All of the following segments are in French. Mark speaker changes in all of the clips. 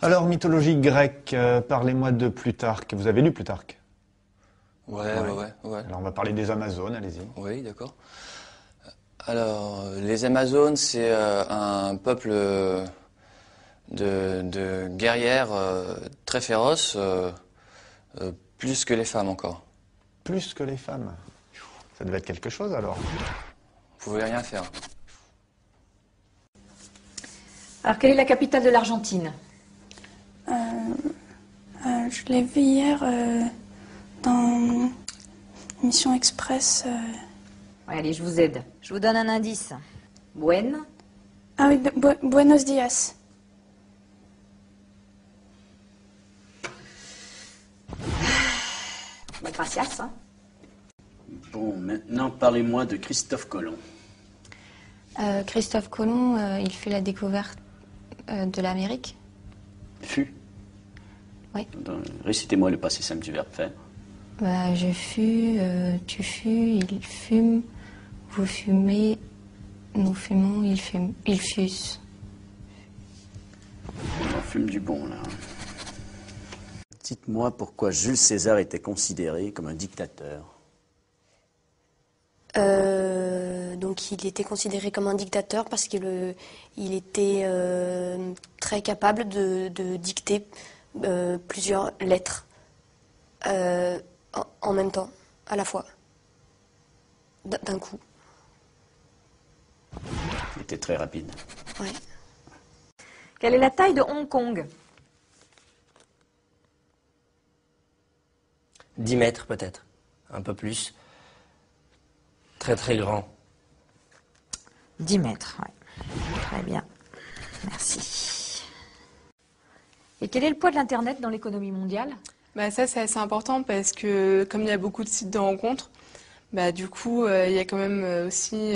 Speaker 1: Alors, mythologie grecque, parlez-moi de Plutarque. Vous avez lu Plutarque?
Speaker 2: Ouais.
Speaker 1: Alors, on va parler des Amazones, allez-y.
Speaker 2: Oui, d'accord. Alors, les Amazones, c'est un peuple de guerrières très féroces, plus que les femmes encore.
Speaker 1: Plus que les femmes. Ça devait être quelque chose, alors.
Speaker 2: Vous pouvez rien faire.
Speaker 3: Alors, quelle est la capitale de l'Argentine?
Speaker 4: Je l'ai vu hier dans Mission Express.
Speaker 3: Ouais, allez, je vous aide. Je vous donne un indice.
Speaker 4: Ah oui, Buenos Dias.
Speaker 3: Gracias. Hein.
Speaker 5: Bon, maintenant parlez-moi de Christophe Colomb.
Speaker 4: Christophe Colomb, il fait la découverte de l'Amérique.
Speaker 5: Fut.
Speaker 4: Oui.
Speaker 5: Récitez-moi le passé simple du verbe faire.
Speaker 4: Bah, je fus, tu fus, il fume, vous fumez, nous fumons, ils fusent.
Speaker 5: On en fume du bon, là. Dites-moi pourquoi Jules César était considéré comme un dictateur.
Speaker 6: Donc il était considéré comme un dictateur parce qu'il était très capable de dicter plusieurs lettres en même temps, à la fois, d'un coup.
Speaker 5: Il était très rapide.
Speaker 6: Ouais.
Speaker 3: Quelle est la taille de Hong Kong?
Speaker 7: 10 mètres peut-être, un peu plus. Très très grand.
Speaker 3: 10 mètres, oui. Très bien. Merci. Et quel est le poids de l'Internet dans l'économie mondiale?
Speaker 8: Bah ça, c'est assez important parce que comme il y a beaucoup de sites de rencontres, bah, du coup, il y a quand même aussi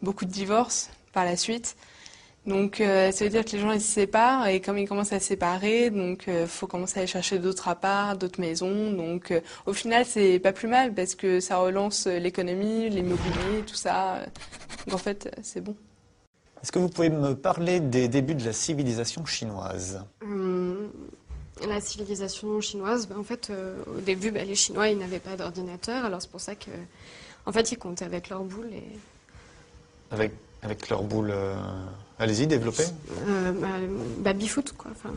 Speaker 8: beaucoup de divorces par la suite. Donc ça veut dire que les gens ils se séparent et comme ils commencent à se séparer, donc faut commencer à aller chercher d'autres apparts, d'autres maisons. Donc au final c'est pas plus mal parce que ça relance l'économie, l'immobilier, tout ça. Donc en fait c'est bon.
Speaker 1: Est-ce que vous pouvez me parler des débuts de la civilisation chinoise?
Speaker 9: La civilisation chinoise, en fait, au début, les Chinois, ils n'avaient pas d'ordinateur, alors c'est pour ça que, en fait, ils comptaient avec leur boule et...
Speaker 1: Avec leur boule... Allez-y, développez.
Speaker 9: Baby-foot, quoi. Enfin...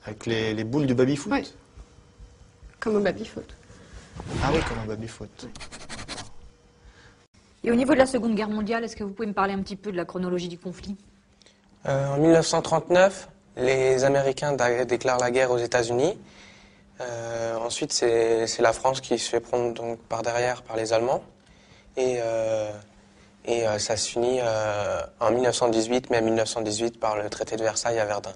Speaker 1: Avec les boules du baby-foot?
Speaker 9: Oui. Comme au baby-foot.
Speaker 1: Ah oui, comme au baby-foot.
Speaker 3: Et au niveau de la Seconde Guerre mondiale, est-ce que vous pouvez me parler un petit peu de la chronologie du conflit?
Speaker 10: En 1939, les Américains déclarent la guerre aux États-Unis. Ensuite, c'est la France qui se fait prendre donc, par derrière par les Allemands. Et ça se finit en 1918, mai 1918, par le traité de Versailles à Verdun.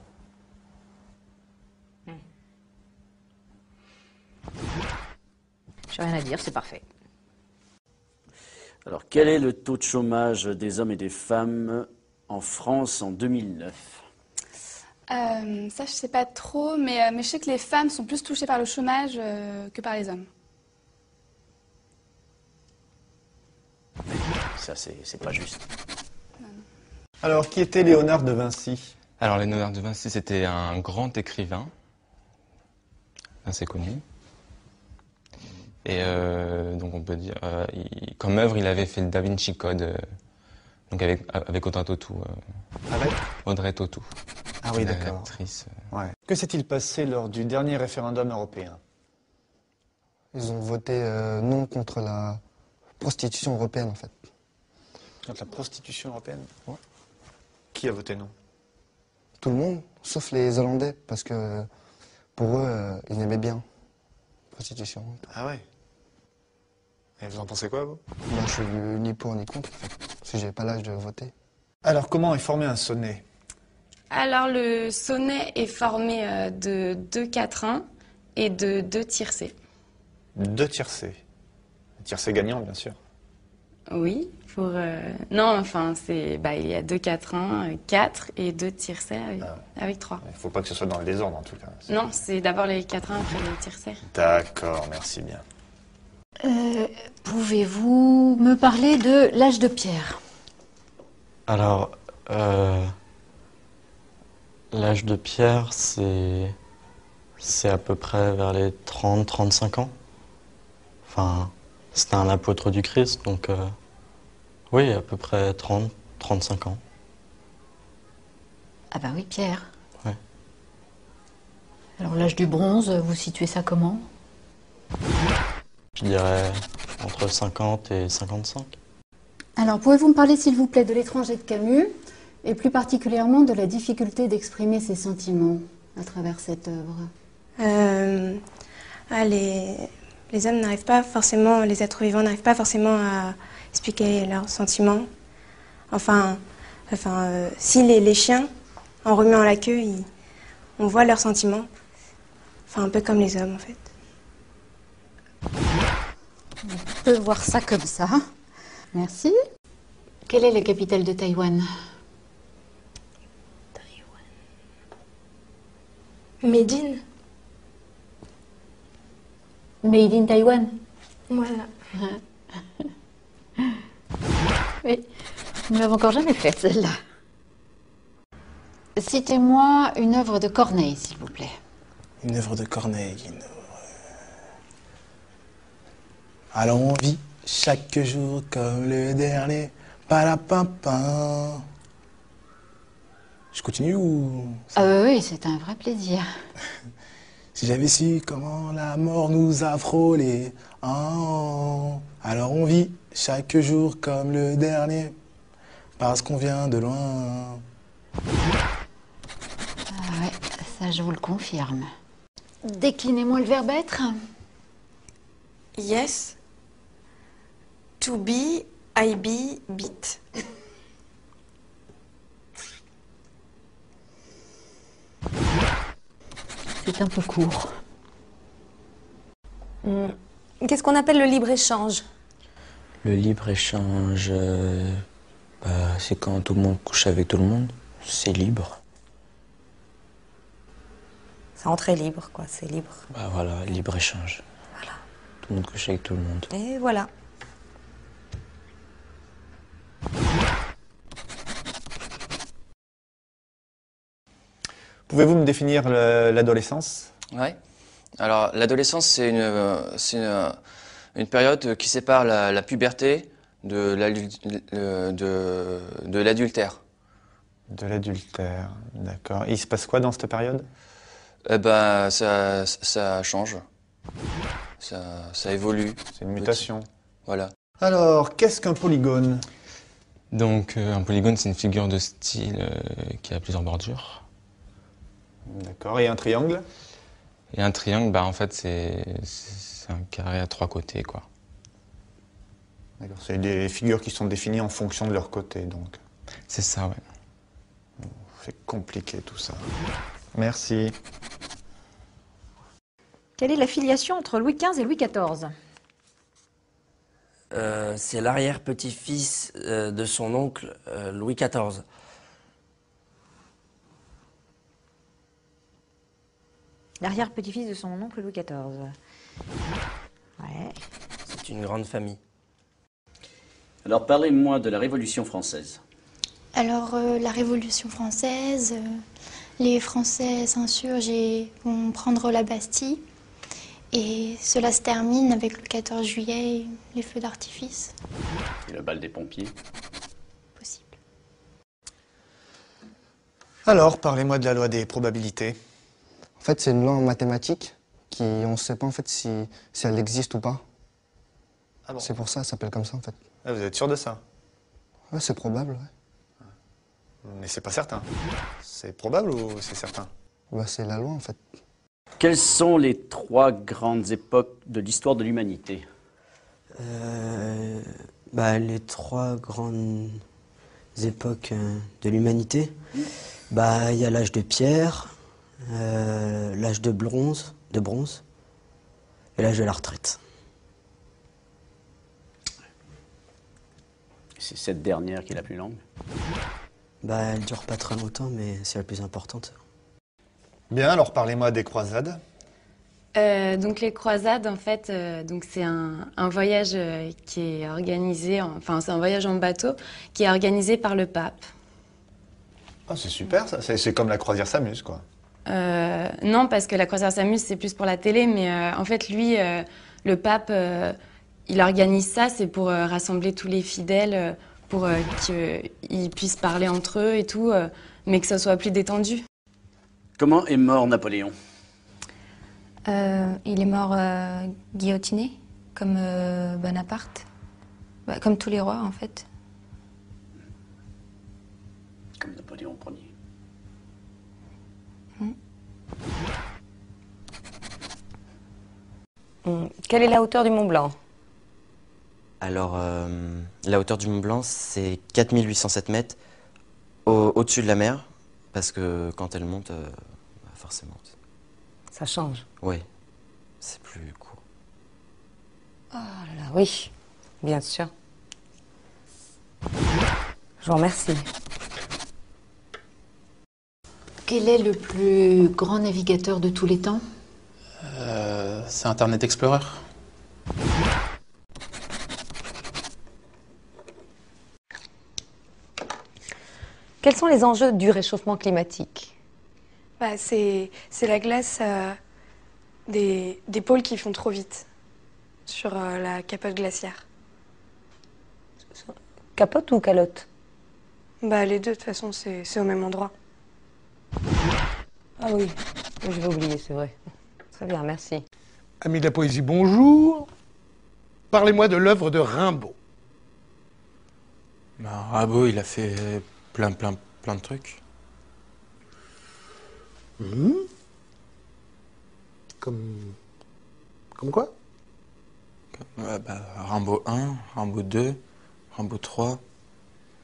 Speaker 3: J'ai rien à dire, c'est parfait.
Speaker 5: Alors, quel est le taux de chômage des hommes et des femmes en France en 2009?
Speaker 4: Ça, je sais pas trop, mais je sais que les femmes sont plus touchées par le chômage que par les hommes.
Speaker 5: Ça, c'est pas juste.
Speaker 1: Alors, qui était Léonard de Vinci?
Speaker 11: Alors, Léonard de Vinci, c'était un grand écrivain, assez connu. Et donc, on peut dire, comme œuvre, il avait fait le Da Vinci Code, donc avec Audrey Tautou.
Speaker 1: Avec
Speaker 11: Audrey Tautou.
Speaker 1: Ah oui, d'accord.
Speaker 11: Actrice.
Speaker 1: Ouais. Que s'est-il passé lors du dernier référendum européen?
Speaker 12: Ils ont voté non contre la prostitution européenne, en fait.
Speaker 1: Contre la prostitution européenne? Ouais. Qui a voté non?
Speaker 12: Tout le monde, sauf les Hollandais, parce que pour eux, ils aimaient bien la prostitution.
Speaker 1: Ah ouais. Et vous en pensez quoi, vous?
Speaker 12: Moi, je suis ni pour ni contre, en fait, parce que j'ai pas l'âge de voter.
Speaker 1: Alors, comment est formé un sonnet?
Speaker 9: Alors, le sonnet est formé de 2 quatrains et de 2 tiercés.
Speaker 1: 2 tiercés. Tiercés gagnants, bien sûr.
Speaker 9: Oui, pour... Non, enfin, il y a 2 quatrains, 4 et 2 tiercés avec 3.
Speaker 1: Il ne faut pas que ce soit dans le désordre, en tout cas.
Speaker 9: Non, c'est d'abord les quatrains, après les tiercés.
Speaker 1: D'accord, merci bien.
Speaker 3: Pouvez-vous me parler de l'âge de pierre?
Speaker 11: Alors, l'âge de pierre, c'est un grand écrivain, assez connu. Et donc, on peut dire, comme œuvre, il avait fait le Da Vinci Code, donc avec Audrey Tautou. Donc, ça se finit en 1918, mai 1918, par le traité de Versailles à Verdun.
Speaker 1: Ah
Speaker 13: L'âge de Pierre, c'est à peu près vers les 30-35 ans. Enfin, c'était un apôtre du Christ, donc oui, à peu près 30-35 ans.
Speaker 3: Ah bah oui, Pierre.
Speaker 13: Ouais.
Speaker 3: Alors l'âge du bronze, vous situez ça comment?
Speaker 13: Je dirais entre 50 et 55.
Speaker 14: Alors, pouvez-vous me parler, s'il vous plaît, de l'étranger de Camus, et plus particulièrement de la difficulté d'exprimer ses sentiments à travers cette œuvre?
Speaker 15: Les hommes n'arrivent pas forcément, les êtres vivants n'arrivent pas forcément à expliquer leurs sentiments. Si les chiens, en remuant la queue, on voit leurs sentiments. Enfin, un peu comme les hommes, en fait.
Speaker 14: On peut voir ça comme ça. Merci. Quelle est la capitale de Taïwan?
Speaker 15: Médine.
Speaker 14: Made in Taïwan.
Speaker 15: Voilà.
Speaker 14: Oui, nous ne l'avons encore jamais faite, celle-là. Citez-moi une œuvre de Corneille, s'il vous plaît.
Speaker 16: Une œuvre de Corneille, Alors on vit chaque jour comme le dernier. Palapimpin. Je continue ou...
Speaker 14: Ah oui, c'est un vrai plaisir.
Speaker 16: Si j'avais su comment la mort nous a frôlés. Alors on vit chaque jour comme le dernier. Parce qu'on vient de loin.
Speaker 14: Ah ouais, ça je vous le confirme. Déclinez-moi le verbe être.
Speaker 15: Yes. To be, I be, beat.
Speaker 14: C'est un peu court.
Speaker 6: Qu'est-ce qu'on appelle le libre-échange?
Speaker 7: Le libre-échange, c'est quand tout le monde couche avec tout le monde. C'est libre.
Speaker 6: C'est entrée libre, quoi, c'est libre.
Speaker 7: Bah voilà, libre-échange.
Speaker 6: Voilà.
Speaker 7: Tout le monde couche avec tout le monde.
Speaker 6: Et voilà.
Speaker 1: Pouvez-vous me définir l'adolescence?
Speaker 2: Ouais. Alors, l'adolescence, c'est une période qui sépare la puberté de l'adultère.
Speaker 1: De l'adultère, d'accord. Et il se passe quoi dans cette période?
Speaker 2: Eh ben, ça change. Ça évolue.
Speaker 1: C'est une mutation.
Speaker 2: Voilà.
Speaker 1: Alors, qu'est-ce qu'un polygone?
Speaker 11: Donc, un polygone, c'est une figure de style qui a plusieurs bordures.
Speaker 1: D'accord. Et un triangle?
Speaker 11: Et un triangle, en fait, c'est un carré à 3 côtés, quoi.
Speaker 1: D'accord. C'est des figures qui sont définies en fonction de leur côté, donc.
Speaker 11: C'est ça, ouais.
Speaker 1: C'est compliqué tout ça. Merci.
Speaker 3: Quelle est la filiation entre Louis XV et Louis XIV?
Speaker 7: C'est l'arrière-petit-fils de son oncle Louis XIV.
Speaker 3: L'arrière-petit-fils de son oncle Louis XIV. Ouais.
Speaker 7: C'est une grande famille.
Speaker 5: Alors parlez-moi de la Révolution française.
Speaker 4: Alors, la Révolution française, les Français s'insurgent et vont prendre la Bastille. Et cela se termine avec le 14 juillet et les feux d'artifice.
Speaker 5: Et le bal des pompiers.
Speaker 4: Possible.
Speaker 1: Alors, parlez-moi de la loi des probabilités.
Speaker 12: En fait, c'est une loi en mathématiques qui, on ne sait pas en fait si elle existe ou pas.
Speaker 1: Ah bon?
Speaker 12: C'est pour ça, ça s'appelle comme ça en fait.
Speaker 1: Ah, vous êtes sûr de ça?
Speaker 12: Ouais, c'est probable, ouais.
Speaker 1: Mais c'est pas certain. C'est probable ou c'est certain?
Speaker 12: Bah, c'est la loi en fait.
Speaker 5: Quelles sont les 3 grandes époques de l'histoire de l'humanité?
Speaker 7: Les 3 grandes époques de l'humanité, il y a l'âge de pierre, l'âge de bronze et l'âge de la retraite.
Speaker 5: C'est cette dernière qui est la plus longue.
Speaker 7: Elle dure pas très longtemps, mais c'est la plus importante.
Speaker 1: Bien, alors parlez-moi des croisades.
Speaker 9: Donc les croisades, en fait, c'est un voyage qui est organisé, c'est un voyage en bateau qui est organisé par le pape.
Speaker 1: Ah, c'est super ça, c'est comme la croisière s'amuse quoi.
Speaker 17: Non, parce que la croisière s'amuse, c'est plus pour la télé, mais en fait, lui, le pape, il organise ça, c'est pour rassembler tous les fidèles, pour qu'ils puissent parler entre eux et tout, mais que ça soit plus détendu.
Speaker 5: Comment est mort Napoléon?
Speaker 18: Il est mort guillotiné, comme Bonaparte. Bah, comme tous les rois, en fait.
Speaker 5: Comme Napoléon Ier.
Speaker 19: Quelle est la hauteur du Mont Blanc?
Speaker 20: Alors, la hauteur du Mont Blanc, c'est 4807 mètres au-dessus de la mer, parce que quand elle monte, forcément.
Speaker 19: Ça change.
Speaker 20: Oui, c'est plus court.
Speaker 19: Oh là là, oui, bien sûr. Je vous remercie.
Speaker 14: Quel est le plus grand navigateur de tous les temps?
Speaker 21: C'est Internet Explorer.
Speaker 19: Quels sont les enjeux du réchauffement climatique?
Speaker 6: Bah, c'est la glace des pôles qui font trop vite sur la capote glaciaire.
Speaker 19: Capote ou calotte?
Speaker 6: Bah, les deux, de toute façon, c'est au même endroit.
Speaker 19: Ah oui, je vais oublier, c'est vrai. Très bien, merci.
Speaker 22: Amis de la poésie, bonjour. Parlez-moi de l'œuvre de Rimbaud.
Speaker 11: Ben, Rimbaud, il a fait plein de trucs.
Speaker 22: Comme quoi?
Speaker 11: Rimbaud 1, Rimbaud 2, Rimbaud 3,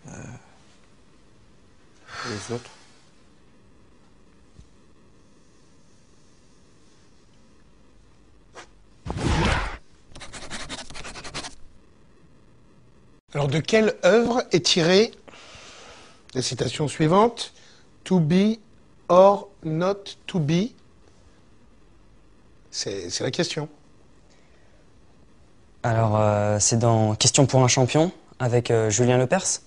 Speaker 11: les autres.
Speaker 22: Alors, de quelle œuvre est tirée la citation suivante? To be or not to be? C'est la question.
Speaker 7: Alors, c'est dans Question pour un champion, avec Julien Lepers.